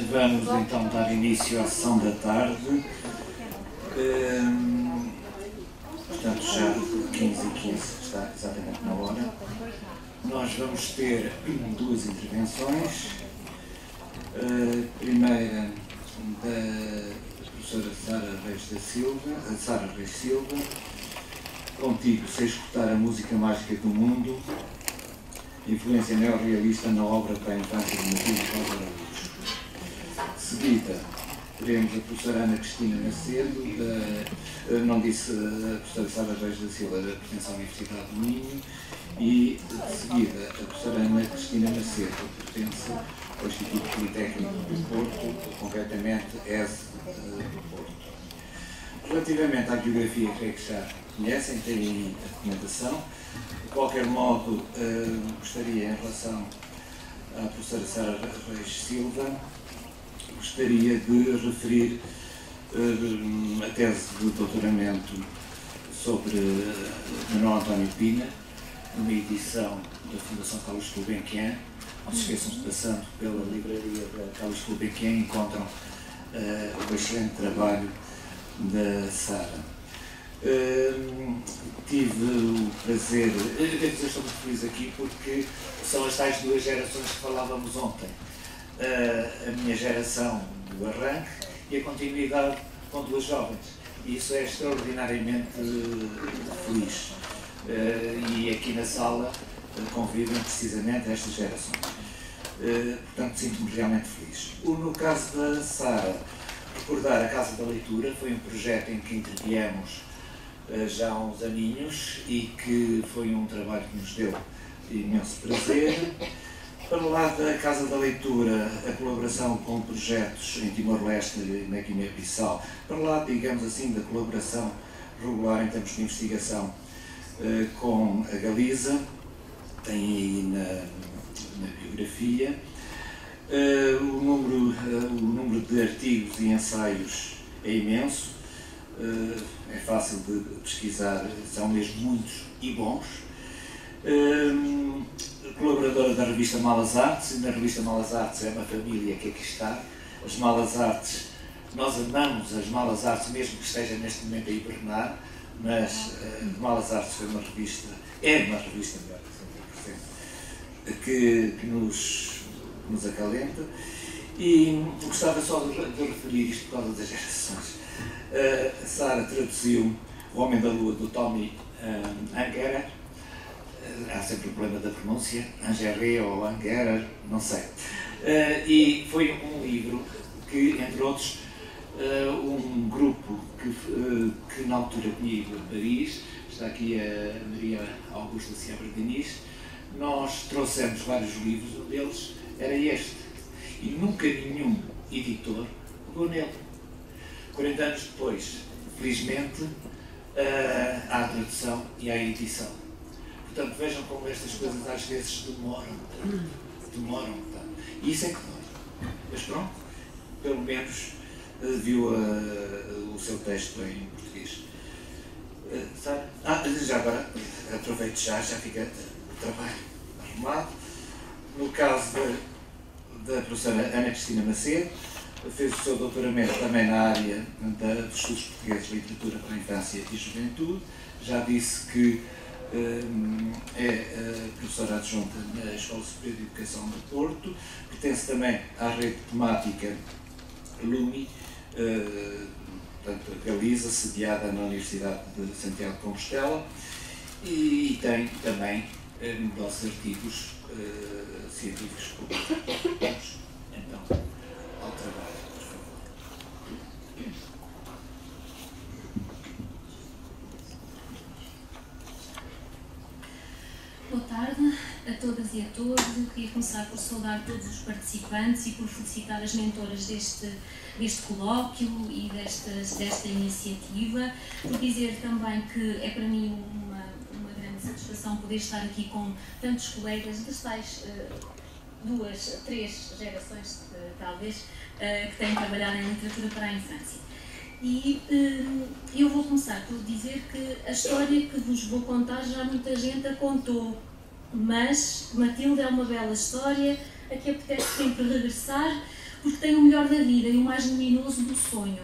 Vamos então dar início à sessão da tarde. Portanto, já 15h15 está exatamente na hora. Nós vamos ter duas intervenções. Primeira da professora Sara Reis Silva, Contigo, Sei Escutar a Música Mágica do Mundo, influência neorrealista na obra para a infância de Matilde Rosa Araújo. Seguida, teremos a professora Ana Cristina Macedo, não disse a professora Sara Reis da Silva, da pertence à Universidade do Minho, e de seguida a professora Ana Cristina Macedo, que pertence ao Instituto Politécnico do Porto, concretamente ESE do Porto. Relativamente à biografia, creio que já conhecem, têm aí a documentação. De qualquer modo, gostaria, em relação à professora Sara Reis Silva, gostaria de referir a tese de doutoramento sobre Manuel António Pina, numa edição da Fundação Carlos Gulbenkian. Não se esqueçam de, passando pela livraria da Carlos Gulbenkian, encontram o excelente trabalho da Sara. Tive o prazer, devo dizer, estou muito feliz aqui porque são as tais duas gerações que falávamos ontem. A minha geração do arranque e a continuidade com duas jovens. E isso é extraordinariamente feliz. E aqui na sala convivem precisamente estas gerações. Portanto, sinto-me realmente feliz. No caso da Sara, recordar a Casa da Leitura foi um projeto em que interviemos já há uns aninhos e que foi um trabalho que nos deu imenso prazer. Para lá da Casa da Leitura, a colaboração com projetos em Timor-Leste e na Guiné-Bissau. Para lá, digamos assim, da colaboração regular em termos de investigação com a Galiza, tem aí na biografia. O número de artigos e ensaios é imenso, é fácil de pesquisar, são mesmo muitos e bons. Colaboradora da revista Malas Artes, e na revista Malas Artes é uma família que aqui está. As Malas Artes, nós amamos as Malas Artes, mesmo que esteja neste momento a hibernar, mas Malas Artes foi uma revista, é uma revista, melhor, que nos acalenta. E gostava só de referir isto por causa das gerações. A Sara traduziu O Homem da Lua, do Tommy Ungerer. Há sempre o problema da pronúncia, Ungerer ou Ungerer, não sei. E foi um livro que, entre outros, um grupo que na altura tinha ido a Paris, está aqui a Maria Augusta Seabra Diniz, nós trouxemos vários livros, um deles era este, e nunca nenhum editor pegou nele. 40 anos depois, felizmente, há a tradução e há a edição. Portanto, vejam como estas coisas às vezes demoram tanto. E isso é que dói. Mas pronto, pelo menos viu o seu texto em português. Já agora, aproveito já fica o trabalho arrumado. No caso da professora Ana Cristina Macedo, fez o seu doutoramento também na área dos estudos portugueses de literatura para a infância e juventude. Já disse que é professora adjunta na Escola Superior de Educação do Porto, pertence também à rede temática LUMI, portanto, Galiza, sediada na Universidade de Santiago de Compostela, e tem também numerosos artigos científicos publicados. Então, ao trabalho, por favor. Boa tarde a todas e a todos. Eu queria começar por saudar todos os participantes e por felicitar as mentoras deste colóquio e desta iniciativa, por dizer também que é para mim uma grande satisfação poder estar aqui com tantos colegas das tais três gerações, talvez, que têm trabalhado em literatura para a infância. E eu vou começar por dizer que a história que vos vou contar já muita gente a contou, mas Matilde é uma bela história a que apetece sempre regressar, porque tem o melhor da vida e o mais luminoso do sonho.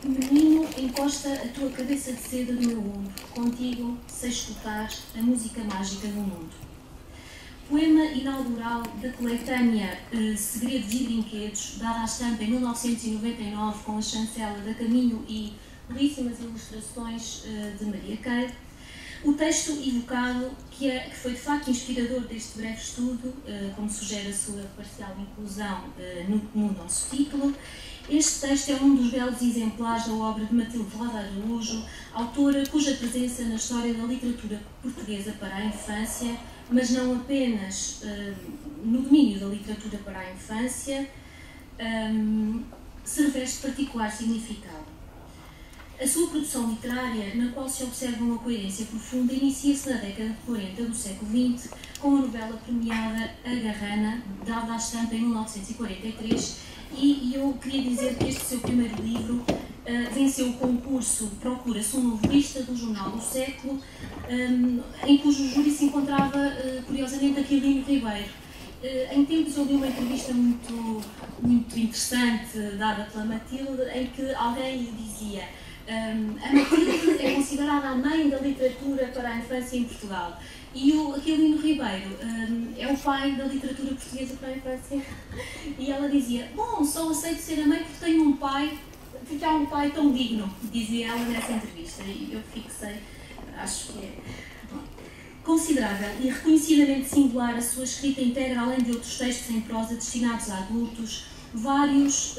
Menino, encosta a tua cabeça de seda no meu ombro, contigo sei escutar a música mágica do mundo. Poema inaugural da coletânea Segredos e Brinquedos, dada à estampa em 1999 com a chancela da Caminho e belíssimas ilustrações de Maria Queiro. O texto evocado, que foi de facto inspirador deste breve estudo, como sugere a sua parcial inclusão no nosso título. Este texto é um dos belos exemplares da obra de Matilde Roda Araújo, autora cuja presença na história da literatura portuguesa para a infância, mas não apenas no domínio da literatura para a infância, se reveste particular significado. A sua produção literária, na qual se observa uma coerência profunda, inicia-se na década de 40 do século XX, com a novela premiada A Garrana, dada à estampa em 1943, e eu queria dizer que este seu primeiro livro venceu o concurso Procura-se um Novelista do Jornal do Século, em cujo júri se encontrava, curiosamente, Aquilino Ribeiro. Em tempos eu li uma entrevista muito interessante, dada pela Matilde, em que alguém lhe dizia: a Matilde é considerada a mãe da literatura para a infância em Portugal. E o Aquilino Ribeiro é o pai da literatura portuguesa para a infância. E ela dizia: bom, só aceito ser a mãe porque tenho um pai, porque há um pai tão digno, dizia ela nessa entrevista. E eu fixei, acho que é considerada e reconhecidamente singular a sua escrita integra, além de outros textos em prosa destinados a adultos, várias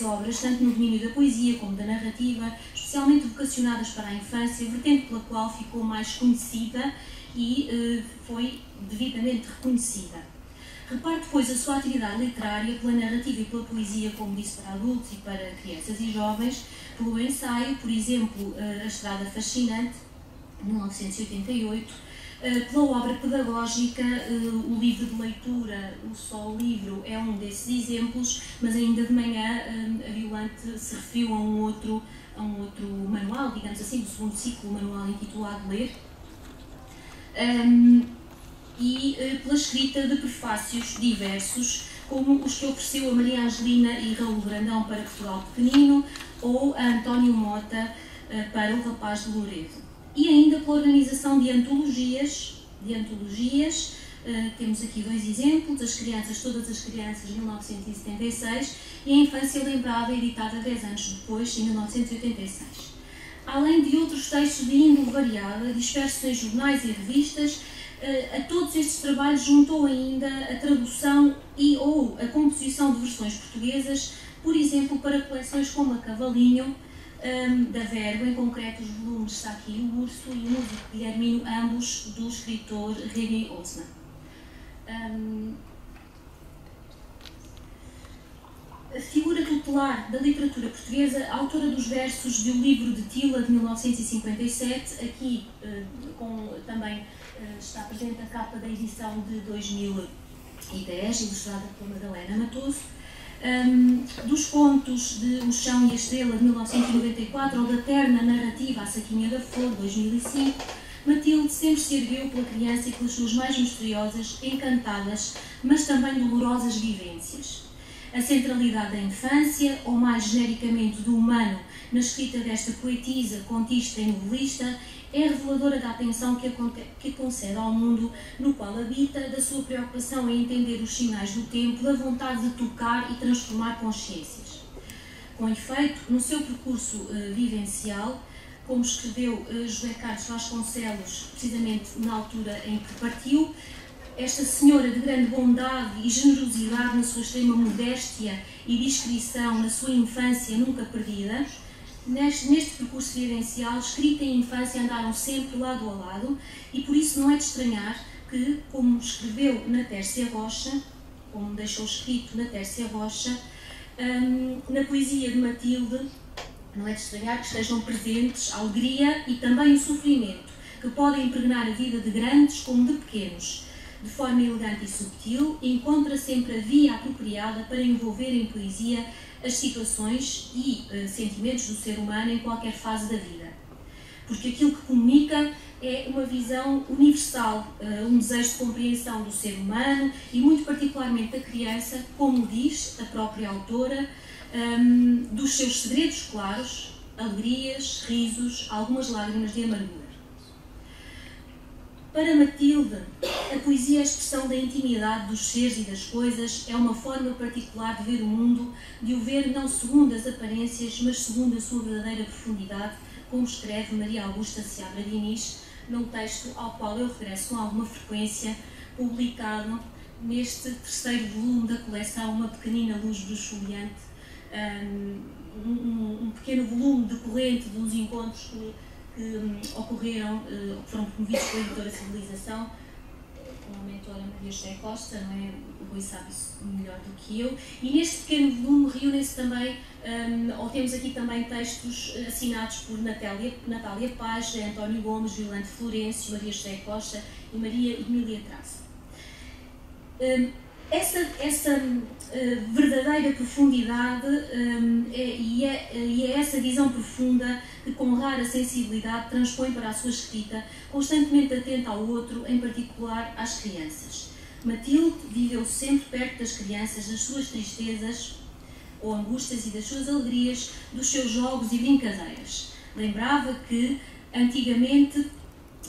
obras, tanto no domínio da poesia como da narrativa, especialmente vocacionadas para a infância, vertente pela qual ficou mais conhecida e foi devidamente reconhecida. Repare depois a sua atividade literária pela narrativa e pela poesia, como disse, para adultos e para crianças e jovens, pelo ensaio, por exemplo, A Estrada Fascinante, 1988, pela obra pedagógica, o livro de leitura, o Só Livro, é um desses exemplos, mas ainda de manhã a Violante se referiu a um outro manual, digamos assim, do segundo ciclo, manual intitulado Ler, e pela escrita de prefácios diversos, como os que ofereceu a Maria Angelina e Raul Brandão para Portugal Pequenino, ou a António Mota para O Rapaz de Loredo. E ainda pela organização de antologias, temos aqui dois exemplos: Todas as Crianças, 1976, e A Infância Lembrada, editada 10 anos depois, em 1986. Além de outros textos de índole variada, dispersos em jornais e revistas, a todos estes trabalhos juntou ainda a tradução ou a composição de versões portuguesas, por exemplo, para coleções como a Cavalinho, da Verbo, em concreto os volumes está aqui O Urso e O Músico Guilhermino, ambos do escritor René Osman. A figura tutelar da literatura portuguesa, autora dos versos de O Livro de Tila, de 1957, aqui também está presente a capa da edição de 2010, ilustrada por Madalena Matoso. Dos contos de O Chão e a Estrela, de 1994, ou da terna narrativa A Saquinha da Flor, de 2005, Matilde sempre se ergueu pela criança e pelas suas mais misteriosas, encantadas, mas também dolorosas vivências. A centralidade da infância, ou mais genericamente do humano, na escrita desta poetisa, contista e novelista, é reveladora da atenção que concede ao mundo no qual habita, da sua preocupação em entender os sinais do tempo, da vontade de tocar e transformar consciências. Com efeito, no seu percurso vivencial, como escreveu José Carlos Vasconcelos, precisamente na altura em que partiu, esta senhora de grande bondade e generosidade na sua extrema modéstia e discrição na sua infância nunca perdida, neste percurso vivencial, escrita e infância andaram sempre lado a lado, e por isso não é de estranhar que, como escreveu na Tércia Rocha, como deixou escrito na Tércia Rocha, na poesia de Matilde, não é de estranhar que estejam presentes a alegria e também o sofrimento, que podem impregnar a vida de grandes como de pequenos, de forma elegante e subtil, encontra sempre a via apropriada para envolver em poesia as situações e sentimentos do ser humano em qualquer fase da vida. Porque aquilo que comunica é uma visão universal, um desejo de compreensão do ser humano e muito particularmente da criança, como diz a própria autora, dos seus segredos claros, alegrias, risos, algumas lágrimas de amargura. Para Matilde, a poesia é a expressão da intimidade dos seres e das coisas, é uma forma particular de ver o mundo, de o ver não segundo as aparências, mas segundo a sua verdadeira profundidade, como escreve Maria Augusta Seabra Diniz, num texto ao qual eu regresso com alguma frequência, publicado neste terceiro volume da coleção Uma Pequenina Luz Bruxuleante, um pequeno volume decorrente dos encontros que ocorreram, que foram promovidos pela editora Civilização, com a mentora Maria José Costa, não é? O Rui sabe isso melhor do que eu. E neste pequeno volume reúnem-se também, ou temos aqui também textos assinados por Natália Paz, José António Gomes, Violante Florencio, Maria José Costa e Maria Emília Traça. Essa verdadeira profundidade e é essa visão profunda que, com rara sensibilidade, transpõe para a sua escrita, constantemente atenta ao outro, em particular às crianças. Matilde viveu sempre perto das crianças, das suas tristezas ou angústias e das suas alegrias, dos seus jogos e brincadeiras. Lembrava que, antigamente,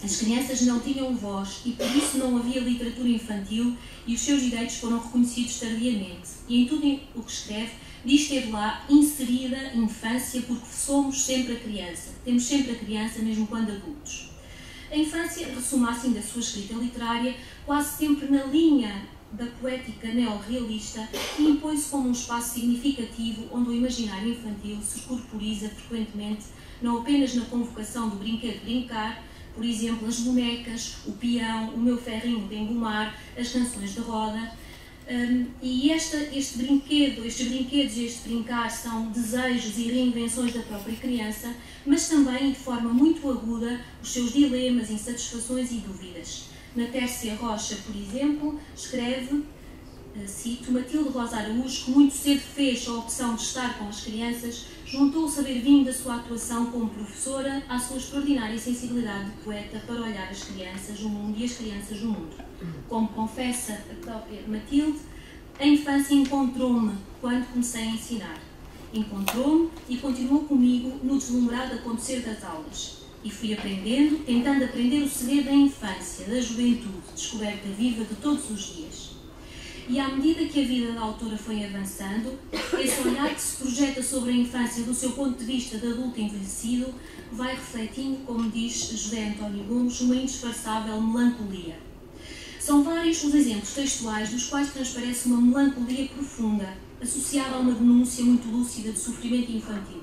as crianças não tinham voz e por isso não havia literatura infantil e os seus direitos foram reconhecidos tardiamente. E em tudo o que escreve, diz ter lá inserida a infância, porque somos sempre a criança. Temos sempre a criança, mesmo quando adultos. A infância ressuma assim da sua escrita literária, quase sempre na linha da poética neorrealista, e impõe-se como um espaço significativo onde o imaginário infantil se corporiza frequentemente, não apenas na convocação do brinquedo brincar, por exemplo, as bonecas, o peão, o meu ferrinho de engomar, as canções de roda. E estes brinquedos e este brincar são desejos e reinvenções da própria criança, mas também, de forma muito aguda, os seus dilemas, insatisfações e dúvidas. Na Tércia Rocha, por exemplo, escreve, cito, Matilde Rosa Araújo, que muito cedo fez a opção de estar com as crianças, juntou o saber-vindo da sua atuação como professora à sua extraordinária sensibilidade de poeta para olhar as crianças no mundo e as crianças no mundo. Como confessa a própria Matilde, a infância encontrou-me quando comecei a ensinar. Encontrou-me e continuou comigo no deslumbrado acontecer das aulas. E fui aprendendo, tentando aprender o segredo da infância, da juventude, descoberta viva de todos os dias. E à medida que a vida da autora foi avançando, esse olhar que se projeta sobre a infância do seu ponto de vista de adulto envelhecido vai refletindo, como diz José António Gomes, uma indisfarçável melancolia. São vários os exemplos textuais dos quais transparece uma melancolia profunda, associada a uma denúncia muito lúcida de sofrimento infantil.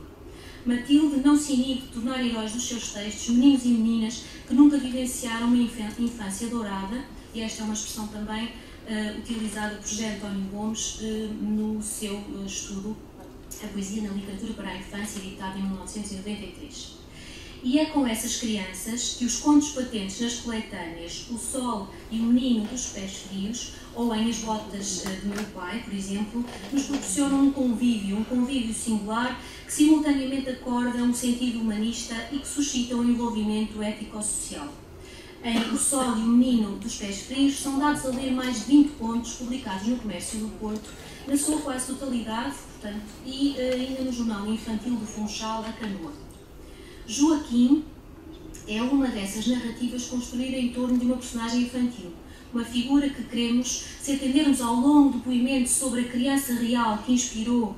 Matilde não se inibe de tornar heróis dos seus textos meninos e meninas que nunca vivenciaram uma infância dourada, e esta é uma expressão também utilizada por José António Gomes no seu estudo A Poesia na Literatura para a Infância, editado em 1993. E é com essas crianças que os contos patentes nas coletâneas O Sol e o Menino dos Pés Frios, ou em As Botas de Meu Pai, por exemplo, nos proporcionam um convívio singular que simultaneamente acorda um sentido humanista e que suscita um envolvimento ético-social. Em O Sol e o Menino dos Pés Frios são dados a ler mais de 20 contos publicados no Comércio do Porto, na sua quase totalidade, portanto, e ainda no Jornal Infantil do Funchal, A Canoa. Joaquim é uma dessas narrativas construída em torno de uma personagem infantil, uma figura que queremos, se atendermos ao longo do depoimento sobre a criança real que inspirou,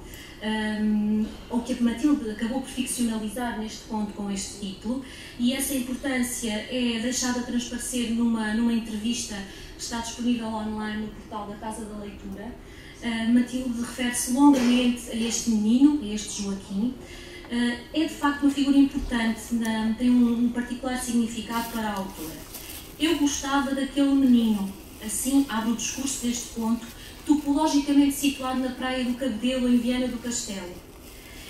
ou que a Matilde acabou por ficcionalizar neste conto com este título, e essa importância é deixada transparecer numa entrevista que está disponível online no portal da Casa da Leitura. Matilde refere-se longamente a este menino, a este Joaquim. É de facto uma figura importante, tem um particular significado para a autora. Eu gostava daquele menino, assim abre o discurso deste conto, topologicamente situado na praia do Cabedelo, em Viana do Castelo.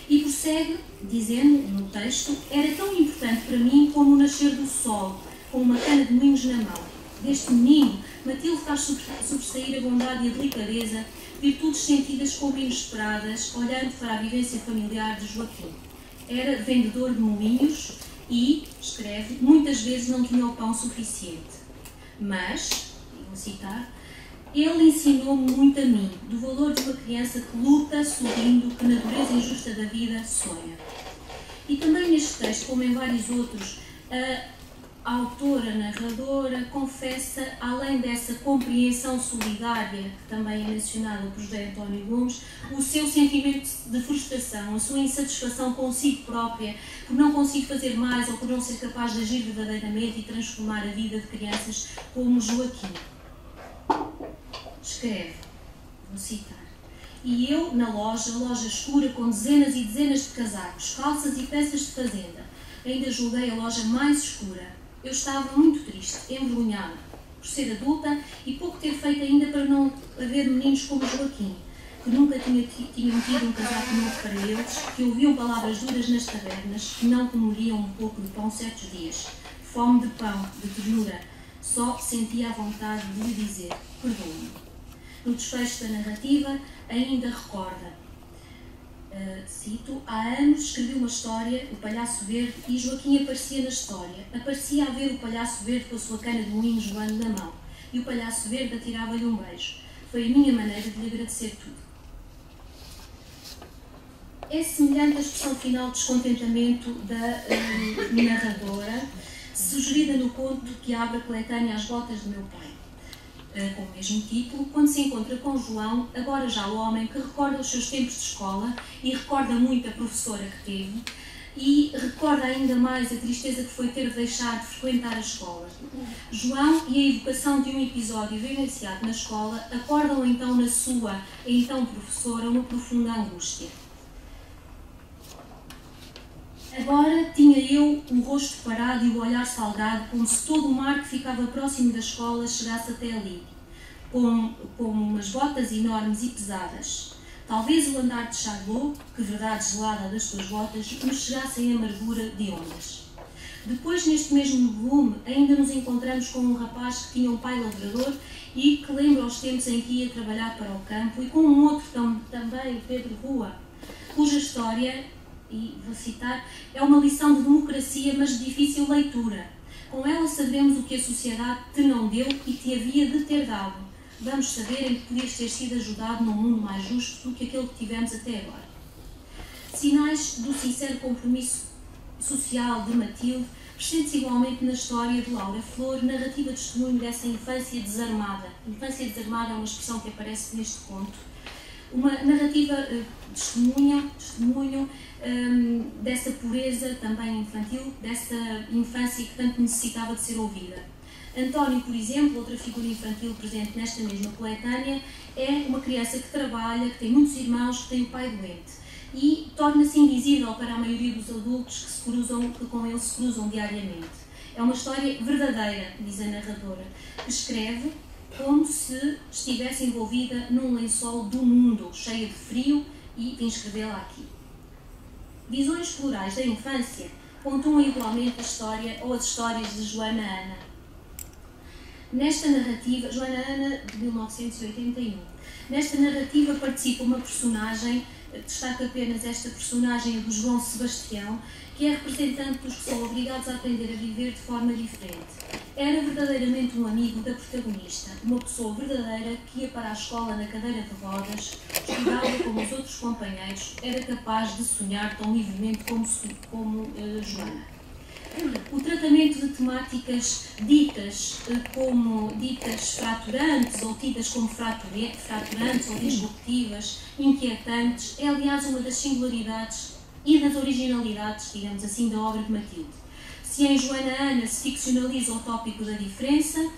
E prossegue, dizendo no texto, era tão importante para mim como o nascer do sol, com uma cana de moinhos na mão. Deste menino Matilde faz sobressair a bondade e a delicadeza, virtudes sentidas como inesperadas, olhando para a vivência familiar de Joaquim. Era vendedor de moinhos e, escreve, muitas vezes não tinha o pão suficiente. Mas, vou citar, ele ensinou-me muito a mim, do valor de uma criança que luta, sorrindo, que na dureza injusta da vida sonha. E também neste texto, como em vários outros, a autora, a narradora, confessa, além dessa compreensão solidária, que também é mencionada por José António Gomes, o seu sentimento de frustração, a sua insatisfação consigo própria, por não conseguir fazer mais ou por não ser capaz de agir verdadeiramente e transformar a vida de crianças como Joaquim. Escreve, vou citar: e eu, na loja escura, com dezenas e dezenas de casacos, calças e peças de fazenda, ainda julguei a loja mais escura. Eu estava muito triste, envergonhada, por ser adulta e pouco ter feito ainda para não haver meninos como Joaquim, que nunca tinham tido um casaco novo para eles, que ouviam palavras duras nas tabernas, que não comeriam um pouco de pão certos dias. Fome de pão, de ternura, só sentia a vontade de lhe dizer: perdoa-me. No desfecho da narrativa, ainda recorda, cito, há anos escrevi uma história, O Palhaço Verde, e Joaquim aparecia na história. Aparecia a ver o Palhaço Verde com a sua cana de moinho joando na mão, e o Palhaço Verde atirava-lhe um beijo. Foi a minha maneira de lhe agradecer tudo. É semelhante à expressão final de descontentamento da narradora, sugerida no conto que abre a coletânea As Botas do Meu Pai, com o mesmo título, quando se encontra com João, agora já o homem, que recorda os seus tempos de escola e recorda muito a professora que teve e recorda ainda mais a tristeza que foi ter de deixar de frequentar a escola. João e a evocação de um episódio vivenciado na escola acordam então na sua, então professora, uma profunda angústia. Agora tinha eu o rosto parado e o olhar salgado, como se todo o mar que ficava próximo da escola chegasse até ali, com umas botas enormes e pesadas. Talvez o andar de Charlot, que verdade gelada das suas botas, nos chegasse em amargura de ondas. Depois, neste mesmo volume, ainda nos encontramos com um rapaz que tinha um pai lavrador e que lembra os tempos em que ia trabalhar para o campo, e com um outro também, o Pedro Rua, cuja história, e vou citar, é uma lição de democracia, mas de difícil leitura. Com ela saberemos o que a sociedade te não deu e te havia de ter dado. Vamos saber em que podias ter sido ajudado num mundo mais justo do que aquele que tivemos até agora. Sinais do sincero compromisso social de Matilde presentes igualmente na história de Laura Flor, narrativa testemunho dessa infância desarmada. Infância desarmada é uma expressão que aparece neste conto. Uma narrativa testemunho dessa pureza também infantil, dessa infância que tanto necessitava de ser ouvida. António, por exemplo, outra figura infantil presente nesta mesma coletânea, é uma criança que trabalha, que tem muitos irmãos, que tem o pai doente e torna-se invisível para a maioria dos adultos que com ele se cruzam diariamente. É uma história verdadeira, diz a narradora, que escreve como se estivesse envolvida num lençol do mundo, cheia de frio, e vim escrevê-la aqui. Visões plurais da infância pontuam igualmente a história ou as histórias de Joana Ana. Nesta narrativa, Joana Ana, de 1981, nesta narrativa participa uma personagem, destaca apenas esta personagem, a do João Sebastião, que é representante dos que são obrigados a aprender a viver de forma diferente. Era verdadeiramente um amigo da protagonista, uma pessoa verdadeira que ia para a escola na cadeira de rodas, estudava como os outros companheiros, era capaz de sonhar tão livremente como Joana. O tratamento de temáticas ditas fraturantes ou tidas como fraturantes ou disruptivas, inquietantes, é aliás uma das singularidades e das originalidades, digamos assim, da obra de Matilde. Se em Joana Ana se ficcionaliza o tópico da diferença,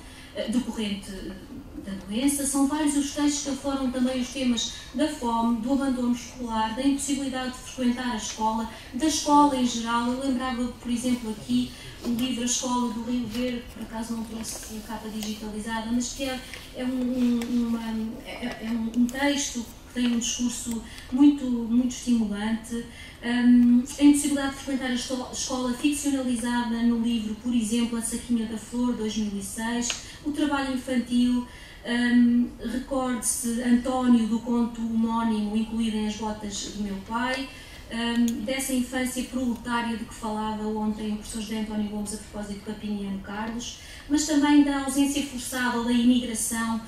decorrente da doença, são vários os textos que afloram também os temas da fome, do abandono escolar, da impossibilidade de frequentar a escola, da escola em geral. Eu lembrava, por exemplo, aqui o livro A Escola do Rio Verde, por acaso não trouxe a capa digitalizada, mas que é um texto que que tem um discurso muito estimulante, a impossibilidade de frequentar a escola ficcionalizada no livro, por exemplo, A Saquinha da Flor, 2006, o trabalho infantil, recorde-se António do conto homónimo incluído em As Botas do Meu Pai, dessa infância proletária de que falava ontem o professor José António Gomes a propósito de Papiniano Carlos, mas também da ausência forçada da imigração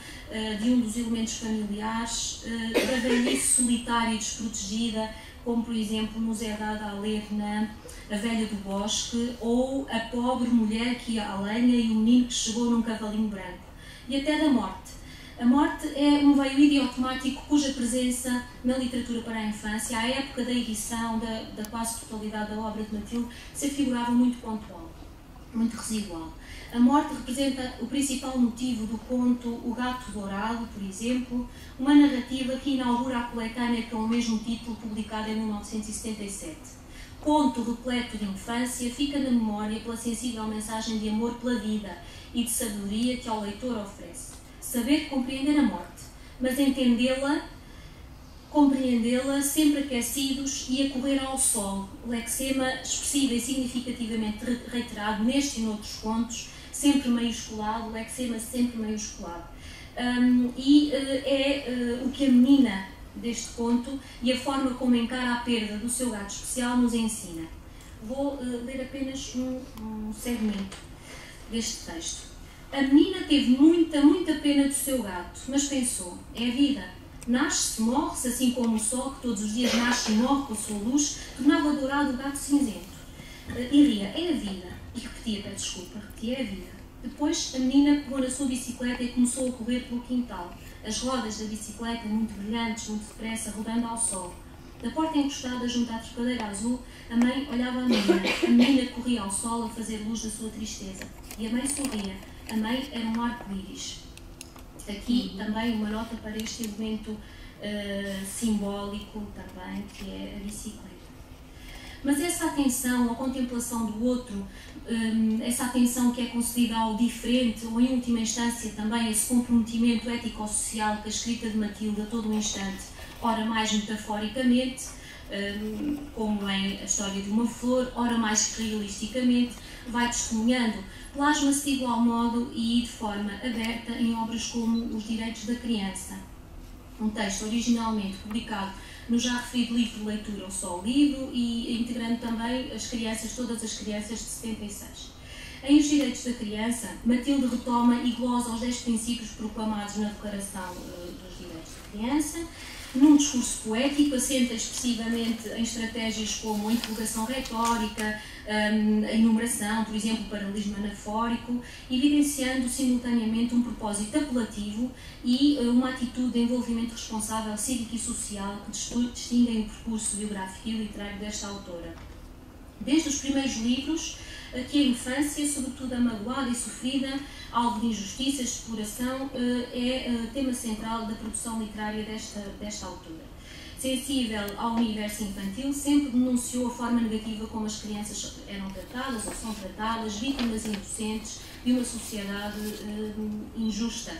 de um dos elementos familiares, da velhice solitária e desprotegida, como por exemplo nos é dada a ler na A Velha do Bosque, ou A Pobre Mulher que ia à lenha e o menino que chegou num cavalinho branco, e até da morte. A morte é um veio idiomático cuja presença na literatura para a infância, à época da edição da quase totalidade da obra de Matilde, se afigurava muito pontual, muito residual. A morte representa o principal motivo do conto O Gato Dourado, por exemplo, uma narrativa que inaugura a coletânea com o mesmo título, publicada em 1977. Conto repleto de infância, fica na memória pela sensível mensagem de amor pela vida e de sabedoria que ao leitor oferece. Saber compreender a morte, mas entendê-la, compreendê-la sempre aquecidos e a correr ao sol, lexema expressivo e significativamente reiterado neste e noutros contos, sempre maiusculado, lexema sempre maiusculado. O que a menina deste conto e a forma como encara a perda do seu gato especial nos ensina. Vou ler apenas um segmento deste texto. A menina teve muita pena do seu gato, mas pensou, é a vida. Nasce-se, morre-se, assim como o sol, que todos os dias nasce e morre com a sua luz, tornava dourado o gato cinzento. E ria, é a vida. E repetia, repetia, é a vida. Depois a menina pegou na sua bicicleta e começou a correr pelo quintal. As rodas da bicicleta, muito brilhantes, muito depressa, rodando ao sol. Da porta encostada junto à trepadeira azul, a mãe olhava a menina. A menina corria ao sol a fazer luz da sua tristeza. E a mãe sorria. A mãe era um arco-íris. Aqui também uma nota para este elemento simbólico também, que é a bicicleta. Mas essa atenção à contemplação do outro, essa atenção que é concedida ao diferente, ou em última instância também esse comprometimento ético-social que a escrita de Matilde a todo o instante, ora mais metaforicamente, como em A História de uma Flor, ora mais realisticamente, vai testemunhando, plasma-se de igual modo e de forma aberta em obras como Os Direitos da Criança, um texto originalmente publicado no já referido livro de leitura O Sol Livro e integrando também todas as crianças de 76. Em Os Direitos da Criança, Matilde retoma e glosa os 10 princípios proclamados na Declaração dos Direitos da Criança, num discurso poético, assenta expressivamente em estratégias como a interrogação retórica, a enumeração, por exemplo, o paralelismo anafórico, evidenciando simultaneamente um propósito apelativo e uma atitude de envolvimento responsável cívico e social que distinguem o percurso biográfico e literário desta autora. Desde os primeiros livros, que a infância, sobretudo a magoada e sofrida, alvo de injustiças, de exploração, é tema central da produção literária desta autora. Sensível ao universo infantil, sempre denunciou a forma negativa como as crianças eram tratadas ou são tratadas, vítimas inocentes de uma sociedade injusta.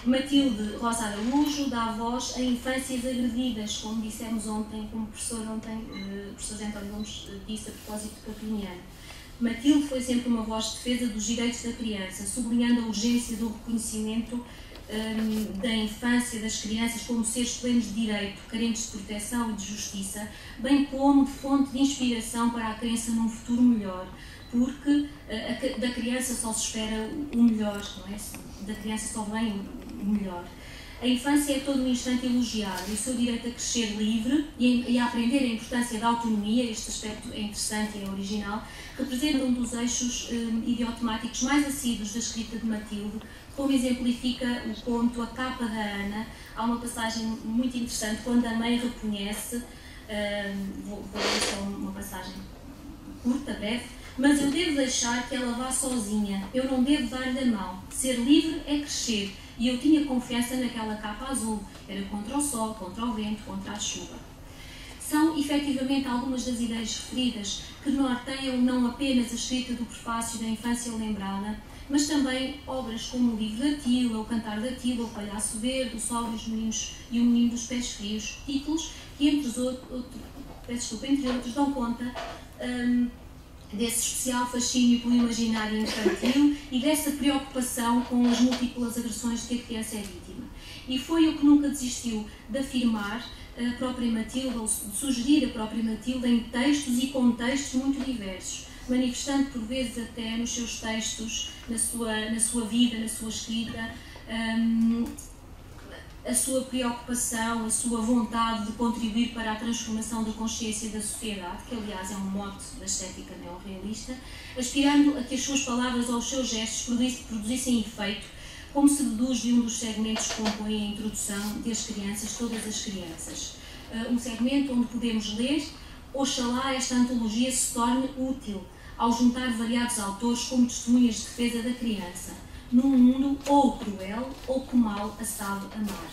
Matilde Rosa Araújo dá voz a infâncias agredidas, como dissemos ontem, como o professor José António Gomes disse a propósito de Papiniano. Matilde foi sempre uma voz de defesa dos direitos da criança, sublinhando a urgência do reconhecimento da infância das crianças como seres plenos de direito, carentes de proteção e de justiça, bem como de fonte de inspiração para a crença num futuro melhor, porque da criança só se espera o melhor, não é? Da criança só vem o melhor. A infância é todo um instante elogiado e o seu direito a crescer livre e a aprender a importância da autonomia, este aspecto é interessante e é original, representa um dos eixos idiotemáticos mais assíduos da escrita de Matilde, como exemplifica o conto A Capa da Ana. Há uma passagem muito interessante quando a mãe reconhece, vou ler só uma passagem curta, breve, mas eu devo deixar que ela vá sozinha, eu não devo dar-lhe a mão, ser livre é crescer. E eu tinha confiança naquela capa azul, era contra o sol, contra o vento, contra a chuva. São, efetivamente, algumas das ideias referidas que norteiam não apenas a escrita do prefácio da Infância Lembrada, mas também obras como o Livro da Tila, o Cantar da Tila, o Palhaço Verde, o Sol e os Meninos e o Menino dos Pés Frios, títulos que, entre outros, dão conta desse especial fascínio pelo imaginário infantil e dessa preocupação com as múltiplas agressões de que a criança é vítima. E foi o que nunca desistiu de afirmar a própria Matilde, ou de sugerir a própria Matilde em textos e contextos muito diversos, manifestando por vezes até nos seus textos, na sua vida, na sua escrita, a sua preocupação, a sua vontade de contribuir para a transformação da consciência da sociedade, que aliás é um mote da estética neorrealista, aspirando a que as suas palavras ou os seus gestos produzissem efeito, como se deduz de um dos segmentos que compõem a introdução das crianças, todas as crianças. Um segmento onde podemos ler: oxalá esta antologia se torne útil ao juntar variados autores como testemunhas de defesa da criança, num mundo ou cruel ou que mal a sabe amar.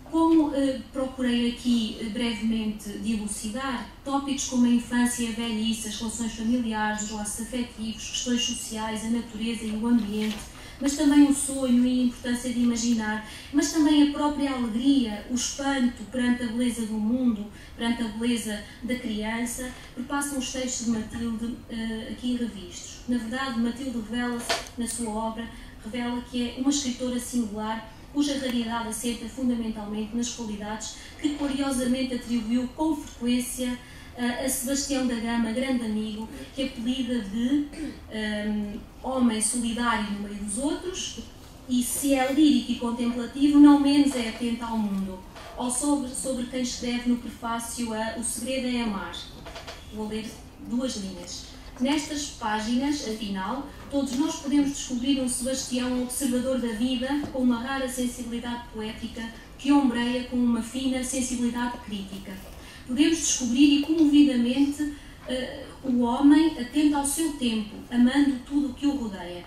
Como procurei aqui brevemente dilucidar, tópicos como a infância e a velhice, as relações familiares, os laços afetivos, questões sociais, a natureza e o ambiente, mas também o sonho e a importância de imaginar, mas também a própria alegria, o espanto perante a beleza do mundo, perante a beleza da criança, perpassam os textos de Matilde aqui revistos. Na verdade, Matilde revela-se, na sua obra, revela que é uma escritora singular, cuja raridade assenta fundamentalmente nas qualidades que curiosamente atribuiu com frequência a Sebastião da Gama, grande amigo, que apelida de homem solidário no meio dos outros, e se é lírico e contemplativo, não menos é atento ao mundo. Ou sobre quem escreve no prefácio a O Segredo é Amar. Vou ler 2 linhas. Nestas páginas, afinal, todos nós podemos descobrir um Sebastião observador da vida, com uma rara sensibilidade poética que ombreia com uma fina sensibilidade crítica. Podemos descobrir e comovidamente o homem atento ao seu tempo, amando tudo o que o rodeia.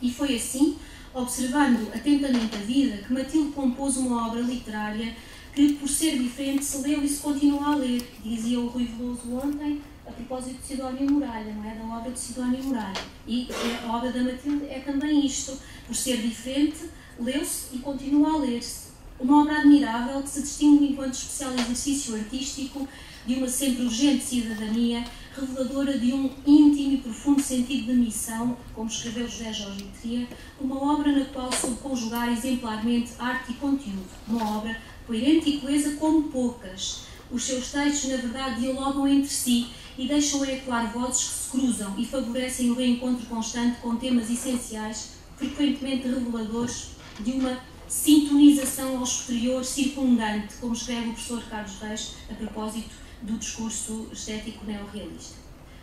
E foi assim, observando atentamente a vida, que Matilde compôs uma obra literária que, por ser diferente, se leu e se continua a ler. Dizia o Rui Veloso ontem, a propósito de Sidónio Muralha, não é? Da obra de Sidónio Muralha. E a obra da Matilde é também isto. Por ser diferente, leu-se e continua a ler-se. Uma obra admirável que se distingue enquanto especial exercício artístico de uma sempre urgente cidadania, reveladora de um íntimo e profundo sentido de missão, como escreveu José Jorge Letria, uma obra na qual soube conjugar exemplarmente arte e conteúdo. Uma obra coerente e coesa como poucas. Os seus textos, na verdade, dialogam entre si e deixam ecoar vozes que se cruzam e favorecem o reencontro constante com temas essenciais, frequentemente reveladores de uma sintonização ao exterior circundante, como escreve o professor Carlos Reis a propósito do discurso estético neorrealista.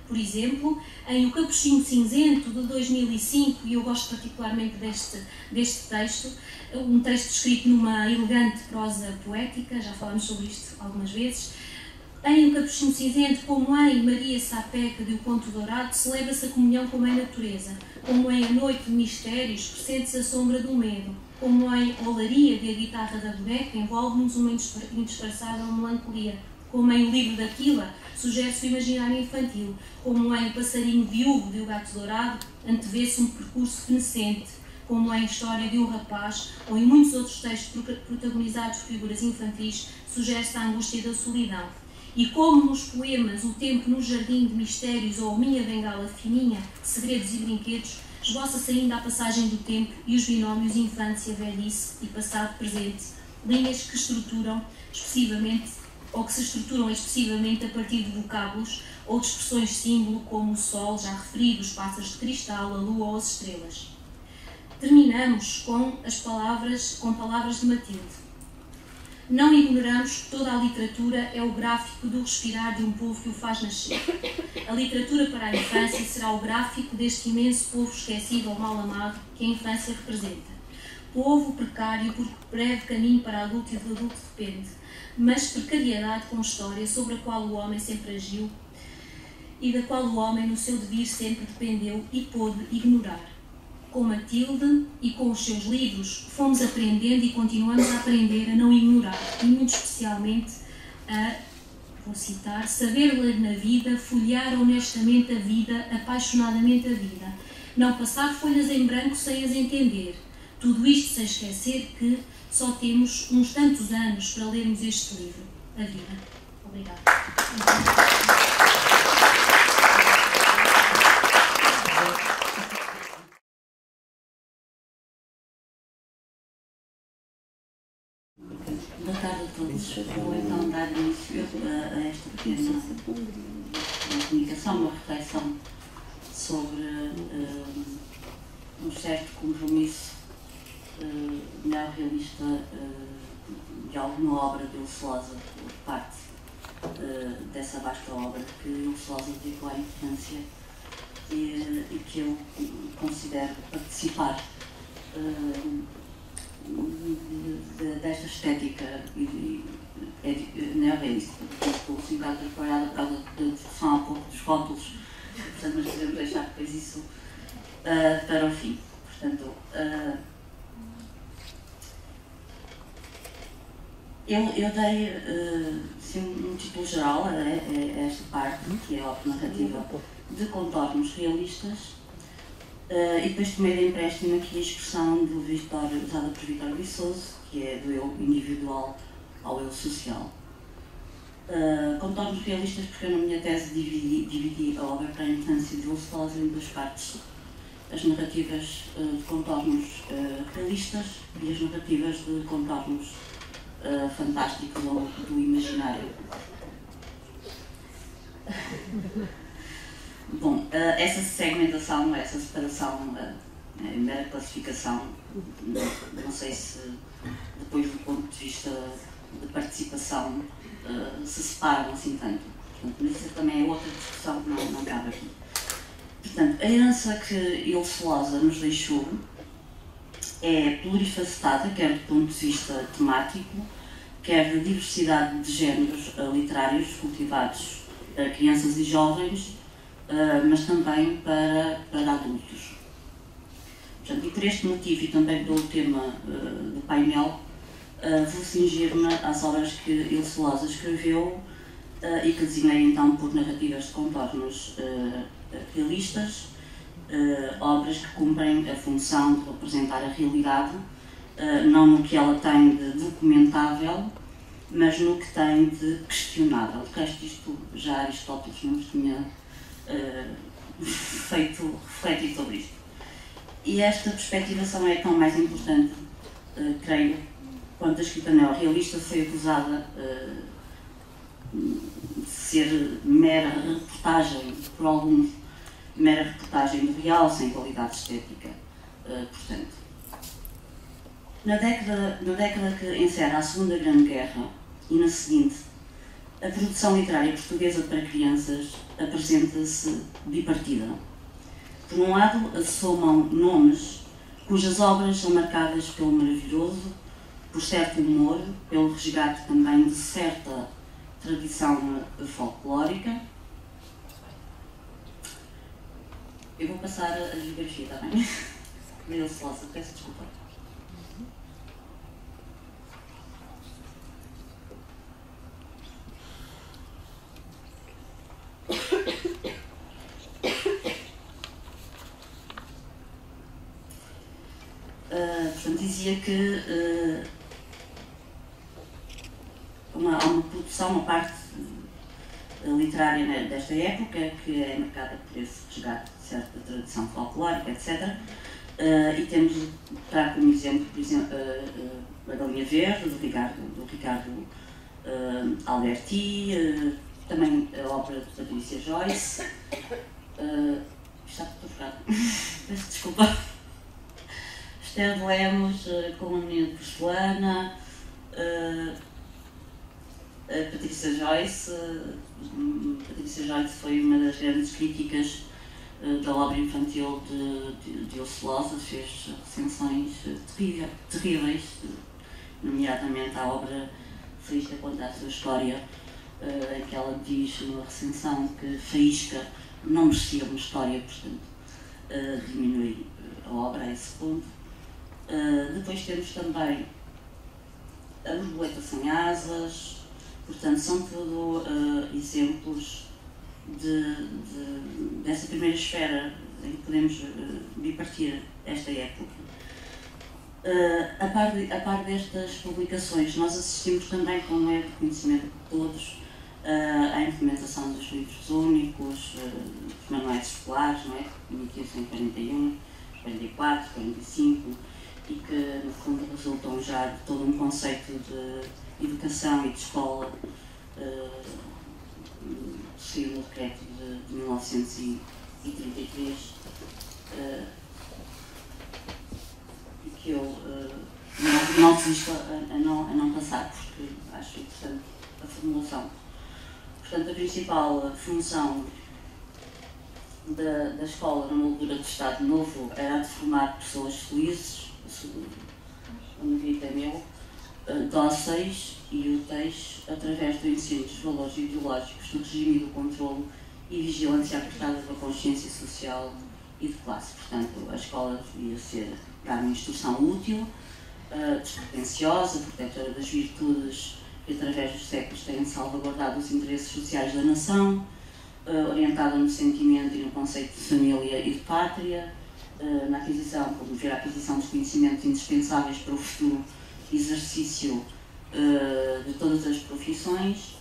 Por exemplo, em O Capuchinho Cinzento, de 2005, e eu gosto particularmente deste texto, um texto escrito numa elegante prosa poética, já falámos sobre isto algumas vezes. Em O Capuchinho Cinzento, como em Maria Sapeca de O Conto Dourado, celebra-se a comunhão com a Mãe Natureza, como em A Noite de Mistérios, pressente-se a sombra do medo, como em Olaria, de A Guitarra da Boneca, envolve-nos uma indisfarçável melancolia, como em O Livro da Tila, sugere-se o imaginário infantil, como em O Passarinho Viúvo, de O Gato Dourado, antevê-se um percurso fenecente, como em História de um Rapaz, ou em muitos outros textos protagonizados por figuras infantis, sugere-se a angústia da solidão. E como nos poemas O Tempo no Jardim de Mistérios ou Minha Bengala Fininha, Segredos e Brinquedos, esboça-se ainda a passagem do tempo e os binómios infância, velhice e passado-presente, linhas que estruturam expressivamente ou que se estruturam expressivamente a partir de vocábulos ou de expressões símbolo como o sol, já referido, os pássaros de cristal, a lua ou as estrelas. Terminamos com palavras de Matilde. Não ignoramos que toda a literatura é o gráfico do respirar de um povo que o faz nascer. A literatura para a infância será o gráfico deste imenso povo esquecido ou mal amado que a infância representa. Povo precário por breve caminho para adulto e do adulto depende, mas precariedade com história sobre a qual o homem sempre agiu e da qual o homem no seu devir sempre dependeu e pôde ignorar. Com Matilde e com os seus livros, fomos aprendendo e continuamos a aprender a não ignorar, e muito especialmente a, vou citar, saber ler na vida, folhear honestamente a vida, apaixonadamente a vida, não passar folhas em branco sem as entender. Tudo isto sem esquecer que só temos uns tantos anos para lermos este livro, a vida. Obrigada. Boa tarde a todos. Vou então dar início a esta pequena comunicação, uma reflexão sobre um certo compromisso neorrealista de alguma obra de Ilse Loza, parte dessa vasta obra que Ilse Loza dedicou à infância e que eu considero participar desta estética neorrealista. Estou um preparada por causa da discussão há pouco dos rótulos, portanto, mas podemos deixar depois isso para o fim. Portanto, eu dei um título geral a esta parte, que é a narrativa de contornos realistas, e depois tomei de empréstimo aqui a expressão usada por Vítor Viçoso, que é do eu individual ao eu social. Contornos realistas porque eu na minha tese dividi a obra para a infância de Ilse Loza em duas partes. As narrativas de contornos realistas e as narrativas de contornos fantásticos ou do imaginário. Bom, essa segmentação, essa separação, mera classificação, não sei se depois do ponto de vista de participação se separam assim tanto. Portanto, mas isso também é outra discussão que não cabe aqui. Portanto, a herança que Ilse Loza nos deixou é plurifacetada, quer do ponto de vista temático, quer da diversidade de géneros literários cultivados para crianças e jovens, mas também para adultos. Portanto, e por este motivo e também pelo tema do painel, vou cingir-me às obras que Ilse Loza escreveu e que designei então por narrativas de contornos realistas, obras que cumprem a função de representar a realidade, não no que ela tem de documentável, mas no que tem de questionável. De resto, isto já Aristóteles nos tinha feito refletir sobre isto. E esta perspectivação é tão mais importante, creio, quanto a escrita neorrealista foi acusada de ser mera reportagem, por alguns, mera reportagem do real, sem qualidade estética. Portanto, na década que encerra a Segunda Grande Guerra e na seguinte, a produção literária portuguesa para crianças apresenta-se bipartida. Por um lado, assomam nomes cujas obras são marcadas pelo maravilhoso, por certo humor, pelo resgate também de certa tradição folclórica. Eu vou passar a biografia também. Ilse Loza, peço desculpa. Portanto, dizia que há uma produção, uma parte literária desta época que é marcada por esse resgate de certa tradição folclórica, etc. E temos, trago como exemplo, por exemplo, a Galinha Verde, do Ricardo Alberti, também a obra de Patrícia Joyce. Está tudo trocado. Peço desculpa. Esther de Lemos, com a menina de porcelana, Patrícia Joyce. Patrícia Joyce foi uma das grandes críticas da obra infantil de Ilse Loza, fez recensões terríveis, nomeadamente à obra Faísca conta a sua história, em que ela diz numa recensão que Faísca não merecia uma história, portanto diminui a obra a esse ponto. Depois temos também a Borboleta Sem Asas, Portanto, são tudo exemplos dessa primeira esfera em que podemos bipartir esta época. A par destas publicações, nós assistimos também, como é de conhecimento de todos, à implementação dos livros únicos, dos manuais escolares, não é? Emitidos em 41, 44, 45, e que, no fundo, resultam já de todo um conceito de educação e de escola, saiu no decreto de 1933, e que eu não resisto a não passar, porque acho interessante a formulação. Portanto, a principal função da escola na moldura do Estado Novo era a de formar pessoas felizes, o negrito é meu, dóceis e úteis através do ensino dos valores ideológicos, do regime do controle e vigilância apertada da consciência social e de classe. Portanto, a escola devia dar uma instrução útil, despretensiosa, protetora das virtudes que através dos séculos têm salvaguardado os interesses sociais da nação, orientada no sentimento e no conceito de família e de pátria, na aquisição, promover a aquisição dos conhecimentos indispensáveis para o futuro exercício de todas as profissões,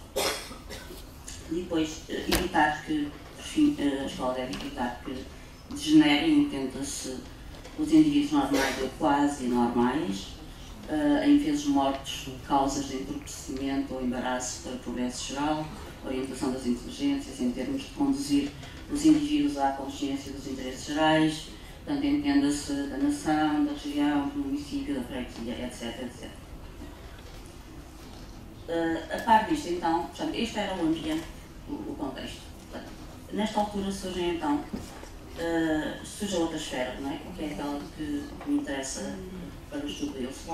e depois evitar que, por fim, a escola deve evitar que degenerem, entenda-se, os indivíduos normais ou quase normais, em vezes mortos por causas de entorpecimento ou embaraço para o progresso geral, orientação das inteligências em termos de conduzir os indivíduos à consciência dos interesses gerais, portanto, entenda-se da nação, da região, do município, da freguesia, etc, etc. A par disto, então, portanto, este era o ambiente, o contexto. Portanto, nesta altura surgem, então, surge a outra esfera, não é? Que é aquela que me interessa para o estudo da Ilse.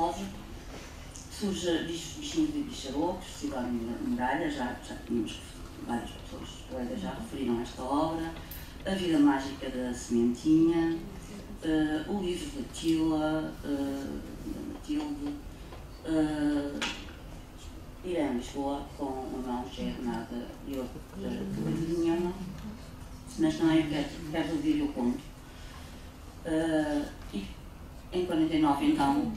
Surge Bichinhos e Bicharocos, Sidónio Muralha, já tínhamos várias pessoas, colegas já referiram esta obra, A Vida Mágica da Sementinha, o livro da Tila, Matilde, Irã Lisboa, com o Não Quer Nada e outra coisa nenhuma, mas também quero ouvir o conto. E em 49, então,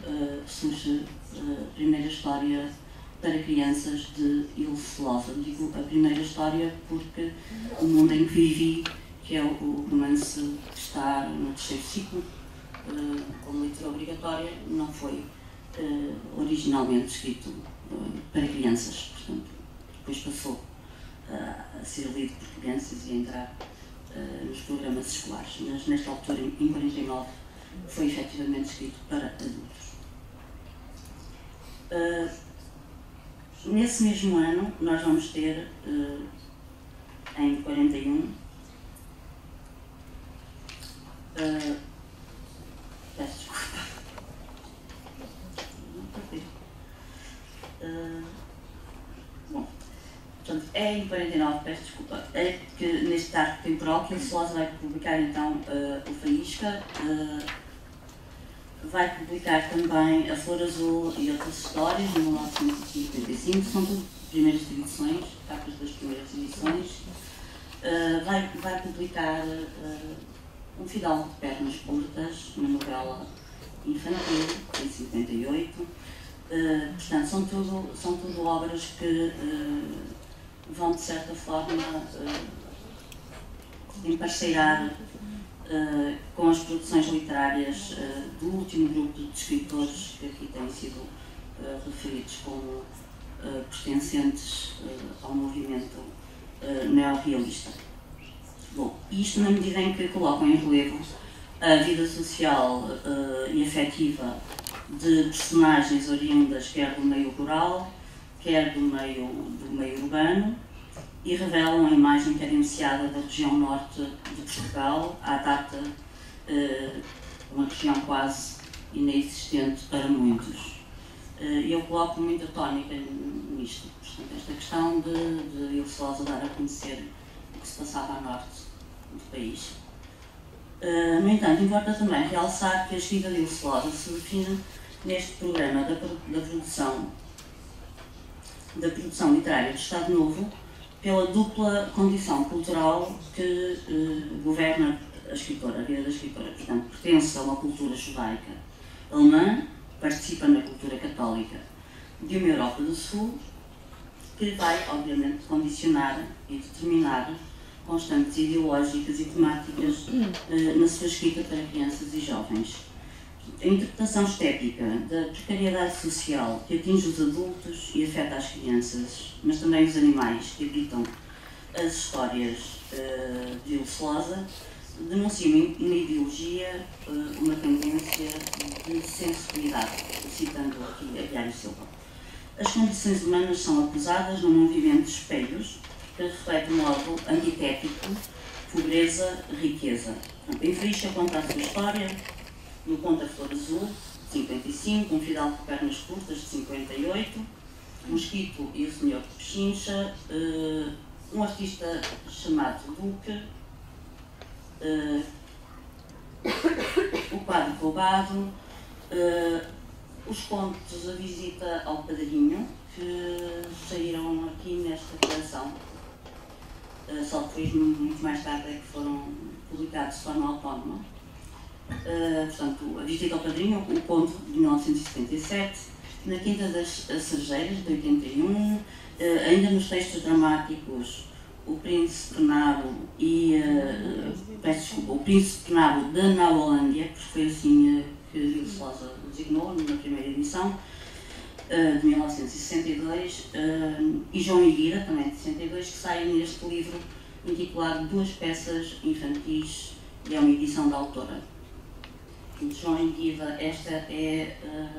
surge a primeira história para crianças de Ilse Loza. Digo a primeira história porque o mundo em que vivi, que é o romance que está no terceiro ciclo, como leitura obrigatória, não foi originalmente escrito para crianças, portanto, depois passou a ser lido por crianças e a entrar nos programas escolares, mas nesta altura, em 49, foi efetivamente escrito para adultos. Nesse mesmo ano, nós vamos ter, em 41, peço desculpa. Bom, portanto, é em 49, peço desculpa, é que neste arco temporal que a Ilse Loza vai publicar então o Faísca, vai publicar também A Flor Azul e Outras Histórias, em 1955, são tudo primeiras edições, capas das primeiras edições. Vai publicar Um Fidalgo de Pernas Curtas, uma novela infantil, em 58. Portanto, são tudo obras que vão, de certa forma, emparceirar com as produções literárias do último grupo de escritores que aqui têm sido referidos como pertencentes ao movimento neorrealista. Bom, isto na medida em que colocam em relevo a vida social e afetiva de personagens oriundas quer do meio rural, quer do meio urbano, e revelam a imagem carenciada da região norte de Portugal, à data uma região quase inexistente para muitos. Eu coloco muita tónica nisto, portanto, esta questão de Ilse Loza dar a conhecer o que se passava a norte do país. No entanto, importa também realçar que a escrita de Ilse Loza se define neste programa da produção da produção literária do Estado Novo pela dupla condição cultural que governa a escritora, a vida da escritora. Portanto, pertence a uma cultura judaica alemã, participa na cultura católica de uma Europa do Sul, que vai, obviamente, condicionar e determinar constantes ideológicas e temáticas na sua escrita para crianças e jovens. A interpretação estética da precariedade social que atinge os adultos e afeta as crianças, mas também os animais que habitam as histórias de Ilse denuncia uma ideologia, uma tendência de sensibilidade, citando aqui Aguiar Silva. As condições humanas são acusadas num movimento de espelhos que reflete um modo antitético, pobreza, riqueza. Em Faísca conta a sua história, no Conto A Flor Azul, de 55, um fidalgo de pernas curtas, de 58, Mosquito e o Senhor Pechincha, um artista chamado Duque, o quadro roubado, os contos A Visita ao Padrinho, que saíram aqui nesta coleção, só depois, muito mais tarde, é que foram publicados de forma autónoma. Portanto, A Visita ao Padrinho, o conto de 1977, na Quinta das Cerejeiras, de 81, ainda nos textos dramáticos, O Príncipe Penado e, peço desculpa, O Príncipe Penado da Naolândia, que foi assim que Ilse designou na primeira edição, de 1962, e João e Guida, também de 62, que saem neste livro intitulado Duas Peças Infantis, e é uma edição da autora. João e Guida, esta é a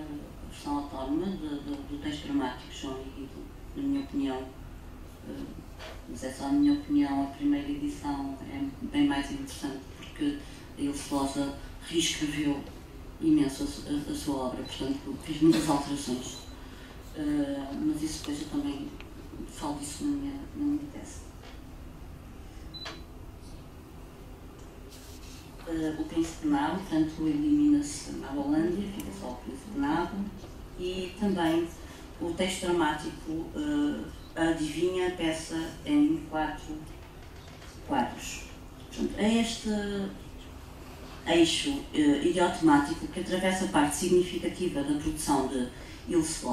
versão autónoma do texto dramático João e Guida, na minha opinião. Mas é só a minha opinião, a primeira edição é bem mais interessante porque a Ilse reescreveu imenso a sua obra, portanto fiz muitas alterações, mas isso depois eu também falo disso na minha tese. O Príncipe Penado, portanto elimina-se a Holândia, fica só o Príncipe Penado, e também o texto dramático A Adivinha, peça em 4 quadros. Portanto, é este eixo idiotemático que atravessa a parte significativa da produção de Ilse,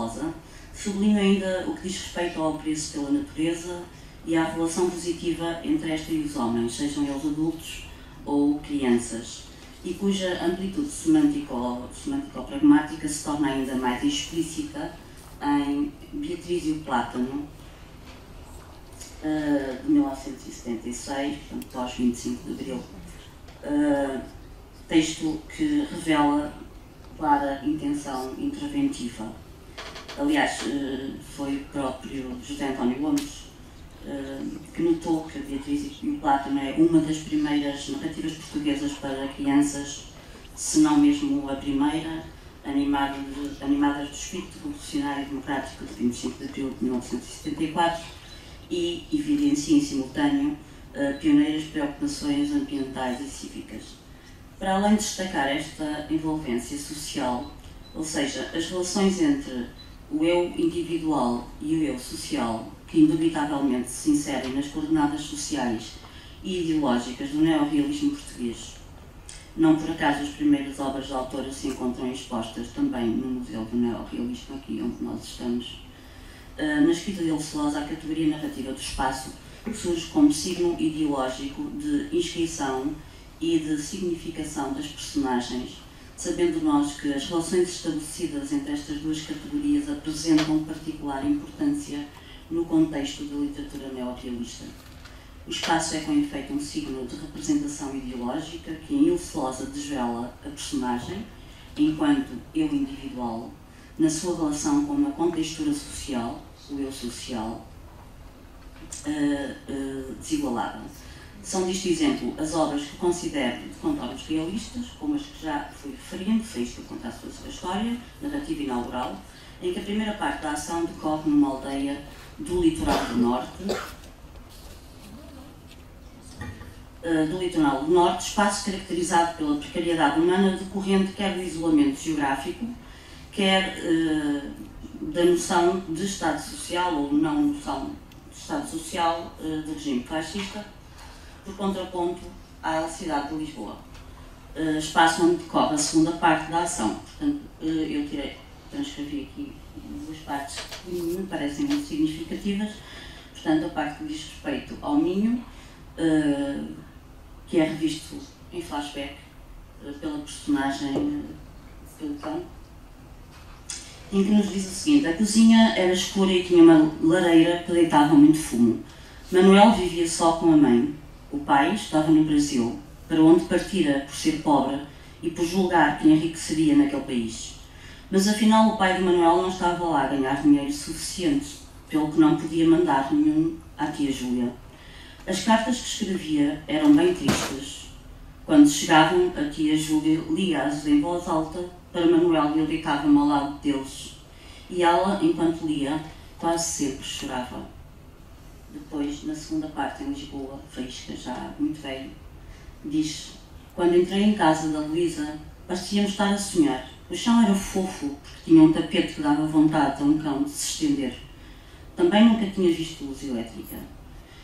sublinha ainda o que diz respeito ao apreço pela natureza e à relação positiva entre esta e os homens, sejam eles adultos ou crianças, e cuja amplitude semântico-pragmática se torna ainda mais explícita em Beatriz e o Plátano, de 1976, portanto, aos 25 de abril. Texto que revela clara intenção interventiva. Aliás, foi o próprio José António Gomes que notou que Beatriz e o Plátano é uma das primeiras narrativas portuguesas para crianças, se não mesmo a primeira, animadas do espírito revolucionário e democrático de 25 de abril de 1974, e evidencia em simultâneo pioneiras preocupações ambientais e cívicas. Para além de destacar esta envolvência social, ou seja, as relações entre o eu individual e o eu social, que indubitavelmente se inserem nas coordenadas sociais e ideológicas do neorrealismo português. Não por acaso as primeiras obras da autora se encontram expostas também no Museu do Neorrealismo, aqui onde nós estamos. Na escrita de Ilse, a categoria narrativa do espaço surge como signo ideológico de inscrição e de significação das personagens, sabendo nós que as relações estabelecidas entre estas duas categorias apresentam particular importância no contexto da literatura neorrealista. O espaço é, com efeito, um signo de representação ideológica que em Ilse desvela a personagem, enquanto eu individual, na sua relação com uma contextura social, o eu social, desigualada. São disto exemplo as obras que considero de contornos realistas, como as que já fui referindo, Faísca conta a sua história, narrativa inaugural, em que a primeira parte da ação decorre numa aldeia do litoral do norte, espaço caracterizado pela precariedade humana decorrente quer do isolamento geográfico, quer da noção de Estado Social, ou não noção de Estado Social, do regime fascista, por contraponto à cidade de Lisboa. Espaço onde decorre a segunda parte da ação. Portanto, eu transcrevi aqui duas partes que me parecem muito significativas. Portanto, a parte que diz respeito ao Minho, que é revisto em flashback pela personagem pelo cão, em que nos diz o seguinte: a cozinha era escura e tinha uma lareira que deitava muito fumo. Manuel vivia só com a mãe. O pai estava no Brasil, para onde partira por ser pobre e por julgar que enriqueceria naquele país. Mas afinal o pai de Manuel não estava lá a ganhar dinheiro suficiente, pelo que não podia mandar nenhum à tia Júlia. As cartas que escrevia eram bem tristes. Quando chegavam, a tia Júlia lia-as em voz alta para Manuel e eu deitava-me ao lado deles. E ela, enquanto lia, quase sempre chorava. Depois, na segunda parte, em Lisboa, Faísca, já muito velho, diz: quando entrei em casa da Luísa, parecíamos estar a sonhar. O chão era fofo, porque tinha um tapete que dava vontade a um cão de se estender. Também nunca tinha visto luz elétrica.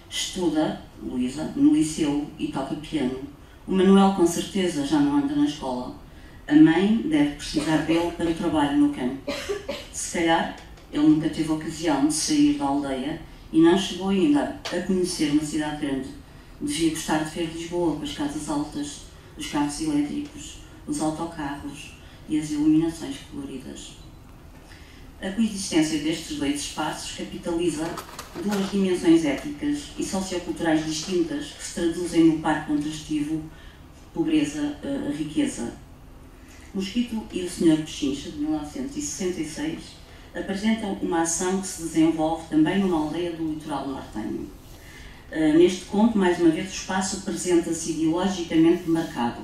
Estuda, Luísa, no liceu e toca piano. O Manuel, com certeza, já não anda na escola. A mãe deve precisar dele para o trabalho no campo. Se calhar, ele nunca teve ocasião de sair da aldeia e não chegou ainda a conhecer uma cidade grande. Devia gostar de ver Lisboa, com as casas altas, os carros elétricos, os autocarros e as iluminações coloridas. A coexistência destes dois espaços capitaliza duas dimensões étnicas e socioculturais distintas que se traduzem no par contrastivo pobreza-riqueza. Mosquito e o Sr. Pechincha, de 1966, apresentam uma ação que se desenvolve também numa aldeia do litoral nortenho. Neste conto, mais uma vez, o espaço apresenta-se ideologicamente marcado.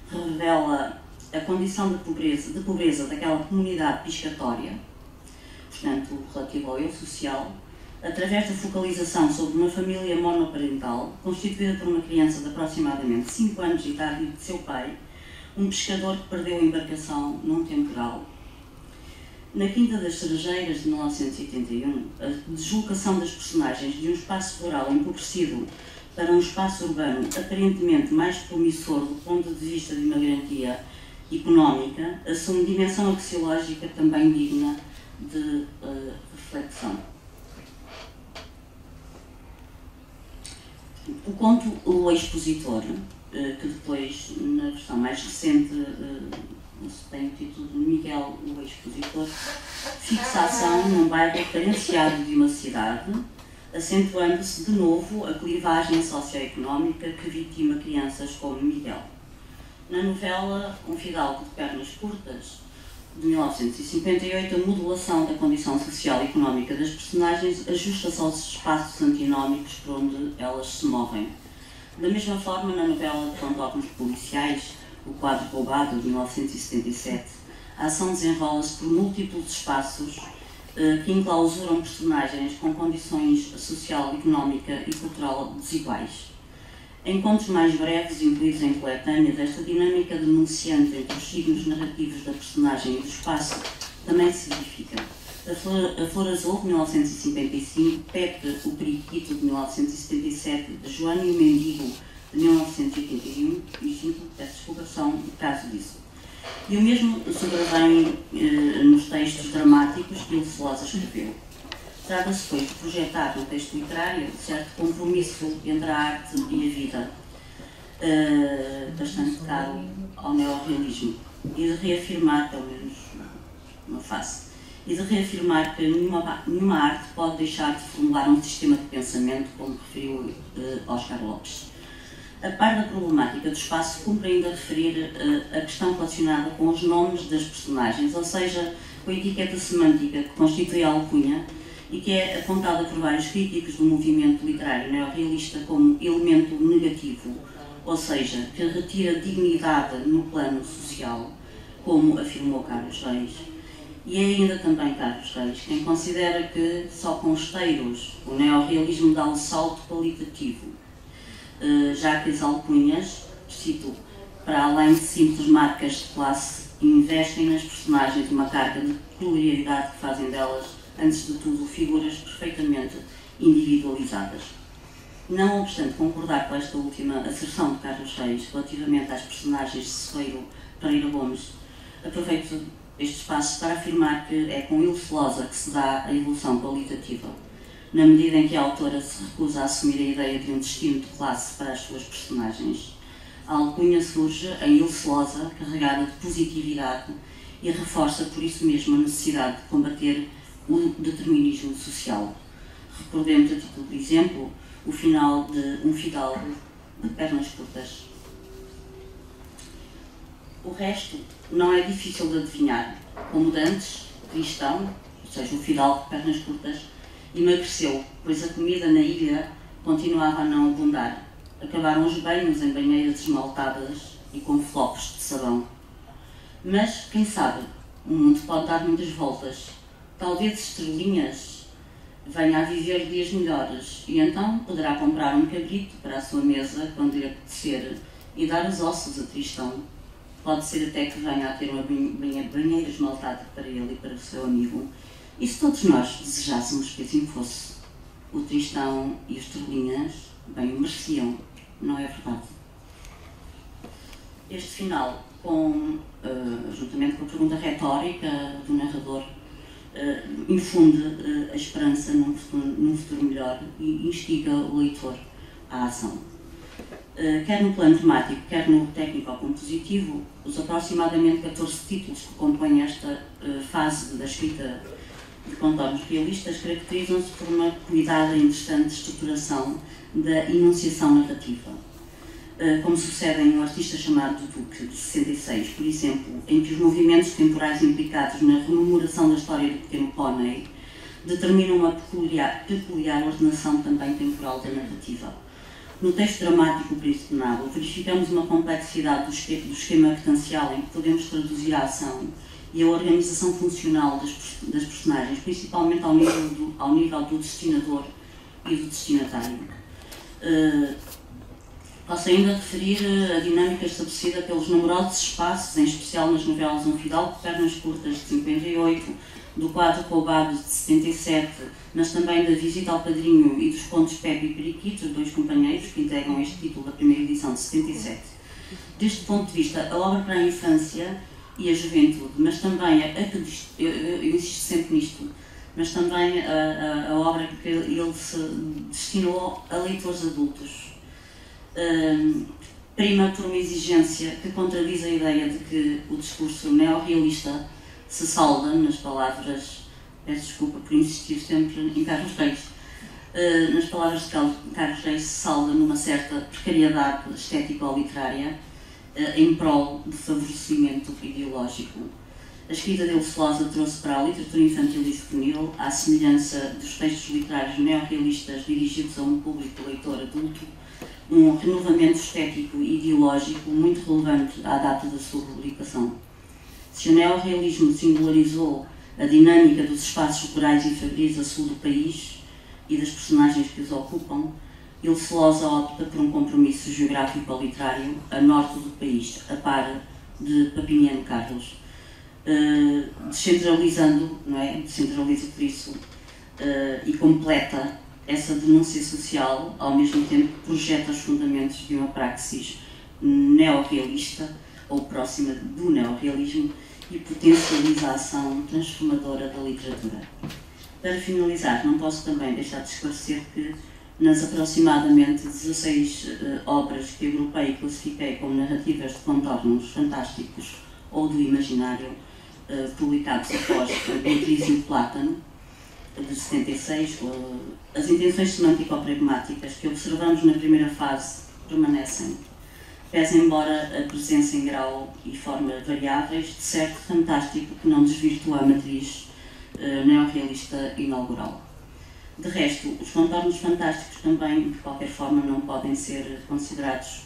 Revela a condição de pobreza daquela comunidade piscatória, portanto, relativo ao eu social, através da focalização sobre uma família monoparental, constituída por uma criança de aproximadamente 5 anos de idade e de seu pai, um pescador que perdeu a embarcação num temporal. Na Quinta das Cerejeiras, de 1981, a deslocação das personagens de um espaço rural empobrecido para um espaço urbano aparentemente mais promissor do ponto de vista de uma garantia económica assume dimensão axiológica também digna de reflexão. O conto O Expositor, que depois, na versão mais recente, tem o título de Miguel o Expositor, fixa a ação num bairro carenciado de uma cidade, acentuando-se de novo a clivagem socioeconómica que vitima crianças como Miguel. Na novela Um Fidalgo de Pernas Curtas, de 1958, a modulação da condição social e económica das personagens ajusta-se aos espaços antinómicos por onde elas se movem. Da mesma forma, na novela de Fantocos Policiais, O Quadro Roubado, de 1977, a ação desenrola-se por múltiplos espaços que enclausuram personagens com condições social, económica e cultural desiguais. Encontros mais breves, incluídos em coletânea, desta dinâmica denunciante entre os signos narrativos da personagem e do espaço, também se verifica. A Flor Azul, de 1955, Pepe, o Periquito, de 1977, Joana e o Mendigo, de 1981, e os cinco, peço desculpa, são o caso disso. E o mesmo sobrevém nos textos dramáticos que o Celosa escreveu. Trata-se, pois, de projetar no texto literário certo compromisso entre a arte e a vida, bastante caro ao neorrealismo, e de reafirmar, pelo menos uma face, e de reafirmar que nenhuma arte pode deixar de formular um sistema de pensamento, como referiu Oscar Lopes. A par da problemática do espaço, cumpre ainda referir a questão relacionada com os nomes das personagens, ou seja, com a etiqueta semântica que constitui a alcunha e que é apontada por vários críticos do movimento literário neorrealista como elemento negativo, ou seja, que retira dignidade no plano social, como afirmou Carlos Reis. E é ainda também Carlos Reis quem considera que só com esteiros o neorrealismo dá um salto qualitativo, já que as alcunhas, cito, para além de simples marcas de classe, investem nas personagens uma carga de peculiaridade que fazem delas, antes de tudo, figuras perfeitamente individualizadas. Não obstante concordar com esta última asserção de Carlos Reis relativamente às personagens de Seveiro Pereira Gomes, aproveito este espaço para afirmar que é com Ilse Losa que se dá a evolução qualitativa, na medida em que a autora se recusa a assumir a ideia de um destino de classe para as suas personagens. A alcunha surge em Ilse Losa, carregada de positividade, e reforça por isso mesmo a necessidade de combater o determinismo social. Recordemos, a título de exemplo, o final de Um Fidalgo de Pernas Curtas. O resto não é difícil de adivinhar. Como Dantes, cristão, ou seja, o fidalgo de pernas curtas, emagreceu, pois a comida na ilha continuava a não abundar. Acabaram os banhos em banheiras esmaltadas e com flocos de sabão. Mas, quem sabe, o mundo pode dar muitas voltas. Talvez Estrelinhas venha a viver dias melhores e então poderá comprar um cabrito para a sua mesa quando lhe apetecer e dar os ossos a Tristão. Pode ser até que venha a ter uma banheira esmaltada para ele e para o seu amigo. E se todos nós desejássemos que assim fosse, o Tristão e os Estrelinhas bem o mereciam, não é verdade? Este final, juntamente com a pergunta retórica do narrador, infunde a esperança num futuro melhor e instiga o leitor à ação. Quer no plano temático, quer no técnico ou compositivo, os aproximadamente 14 títulos que compõem esta fase da escrita de contornos realistas caracterizam-se por uma cuidada e interessante estruturação da enunciação narrativa. Como sucede em Um Artista Chamado Duque, de 66, por exemplo, em que os movimentos temporais implicados na rememoração da história do Pequeno Pônei determinam uma peculiar ordenação também temporal da narrativa. No texto dramático O Príncipe de Nabo, verificamos uma complexidade do esquema actancial em que podemos traduzir a ação e a organização funcional das personagens, principalmente ao nível do destinador e do destinatário. Posso ainda referir a dinâmica estabelecida pelos numerosos espaços, em especial nas novelas Um Fidalgo de Pernas Curtas, de 58, do quadro Roubados, de 77, mas também da Visita ao Padrinho e dos contos Pepe e Periquito, os dois companheiros que integram este título da primeira edição de 77. Deste ponto de vista, a obra para a infância e a juventude, mas também eu insisto sempre nisto, mas também a obra que ele se destinou a leitores adultos, prima por uma exigência que contradiz a ideia de que o discurso neorrealista se salda, nas palavras, peço desculpa por insistir sempre em Carlos Reis, nas palavras de Carlos Reis, se salda numa certa precariedade estética ou literária em prol de favorecimento ideológico. A escrita de Ilse Losa trouxe para a literatura infantil e juvenil, à semelhança dos textos literários neorrealistas dirigidos a um público leitor adulto, um renovamento estético e ideológico muito relevante à data da sua publicação. Se o neorrealismo singularizou a dinâmica dos espaços rurais e fabris a sul do país e das personagens que os ocupam, Ilse Losa opta por um compromisso geográfico ou literário a norte do país, a par de Papiniano Carlos, descentralizando, não é? Descentraliza por isso e completa essa denúncia social, ao mesmo tempo que projeta os fundamentos de uma praxis neorrealista ou próxima do neorrealismo e potencializa a ação transformadora da literatura. Para finalizar, não posso também deixar de esclarecer que nas aproximadamente 16 obras que agrupei e classifiquei como narrativas de contornos fantásticos ou do imaginário, publicados após Beatriz e o Plátano, de 76, as intenções semântico-pragmáticas que observamos na primeira fase permanecem, pese embora a presença em grau e forma variáveis de certo fantástico que não desvirtua a matriz neorrealista inaugural. De resto, os contornos fantásticos também, de qualquer forma, não podem ser considerados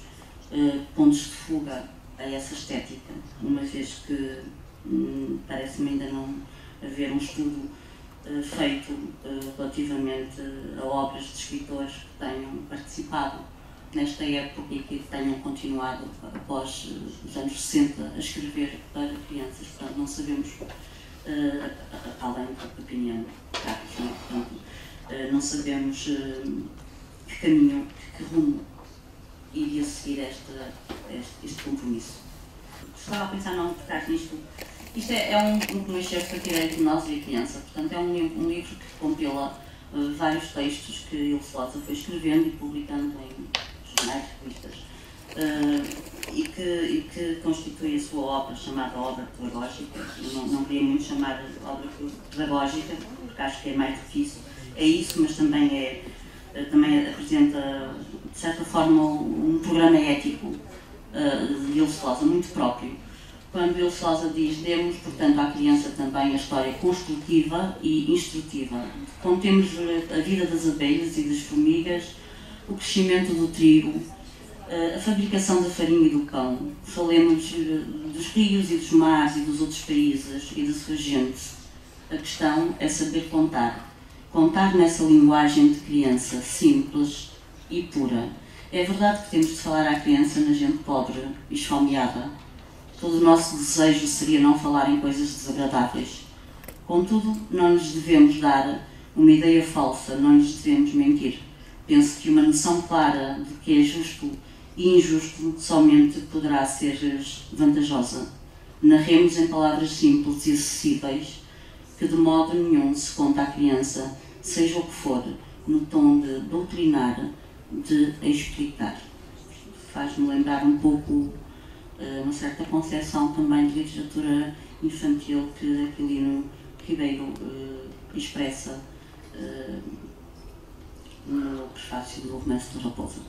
pontos de fuga a essa estética, uma vez que parece-me ainda não haver um estudo feito relativamente a obras de escritores que tenham participado nesta época e que tenham continuado após os anos 60 a escrever para crianças. Portanto, não sabemos, além da opinião Carlos, não é? Portanto, não sabemos que caminho, que rumo iria seguir este compromisso. Estava a pensar não tocar nisto. Isto é um excerto que eu tirei de Nós e a Criança. Portanto, é um livro que compila vários textos que Ilse Loza foi escrevendo e publicando em jornais, revistas, e que constitui a sua obra, chamada obra pedagógica. Eu não queria muito chamar obra pedagógica, porque acho que é mais do que isso. É isso, mas também apresenta, de certa forma, um programa ético de Ilse Loza, muito próprio. Quando Ilse Loza diz: demos, portanto, à criança também a história construtiva e instrutiva. Contemos a vida das abelhas e das formigas, o crescimento do trigo, a fabricação da farinha e do pão. Falemos dos rios e dos mares e dos outros países e da sua gente. A questão é saber contar. Contar nessa linguagem de criança, simples e pura. É verdade que temos de falar à criança na gente pobre e esfomeada. Todo o nosso desejo seria não falar em coisas desagradáveis. Contudo, não lhes devemos dar uma ideia falsa, não lhes devemos mentir. Penso que uma noção clara de que é justo e injusto somente poderá ser vantajosa. Narremos em palavras simples e acessíveis que de modo nenhum se conta à criança, seja o que for, no tom de doutrinar, de explicar. Faz-me lembrar um pouco uma certa concepção também de literatura infantil que Aquilino Ribeiro expressa no prefácio do Romance de Raposa.